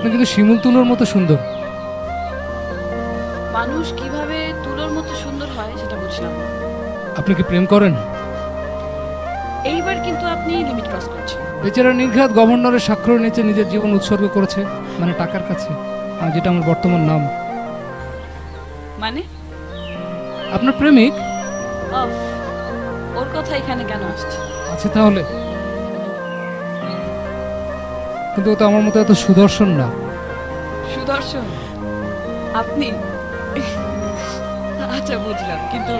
আপনি কিন্তু শিমুল তুলোর মতো সুন্দর। মানুষ কিভাবে তুলোর মতো সুন্দর হয় সেটা বুঝলাম না। আপনি কি প্রেম করেন? এইবার কিন্তু আপনি লিমিট ক্রস করছেন। বেচারা নির্ঘাত গভর্নরের স্বাক্ষর নিচে নিজের জীবন উৎসর্গ করেছে, মানে টাকার কাছে, যেটা আমার বর্তমান নাম। মানে আপনার প্রেমিক অফ, ওর কথা এখানে কেন আসছে? আছে তাহলে, কিন্তু ও তো আমার মতো এত সুদর্শন না। সুদর্শন আপনি? আচ্ছা বুঝলাম, কিন্তু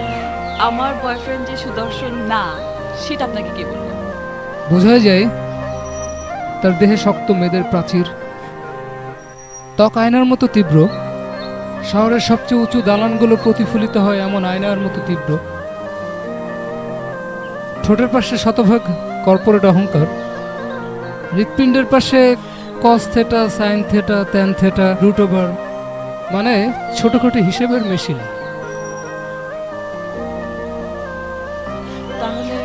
আমার বয়ফ্রেন্ড যে সুদর্শন না সেটা আপনাকে কে বলল? বোঝাই যায় তার দেহে শক্ত মেদের প্রাচীর, ত্বক আয়নার মতো তীব্র, শহরের সবচেয়ে উঁচু দালানগুলো প্রতিফলিত হয় এমন আয়নার মতো তীব্র, ঠোঁটের পাশে শতভাগ কর্পোরেট অহংকার, হৃৎপিণ্ডের পাশে cos theta, sine theta, tan theta, root over, মানে ছোটখাটো হিসেবের মেশিন। তাহলে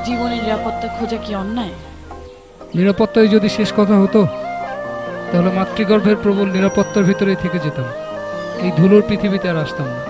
জীবনের নিরাপত্তা খোঁজা কি অন্যায়? নিরাপত্তাই যদি শেষ কথা হতো তাহলে মাতৃগর্ভের প্রবল নিরাপত্তার ভিতরেই থেকে যেতাম, এই ধুলোর পৃথিবীতে আর আসতাম না।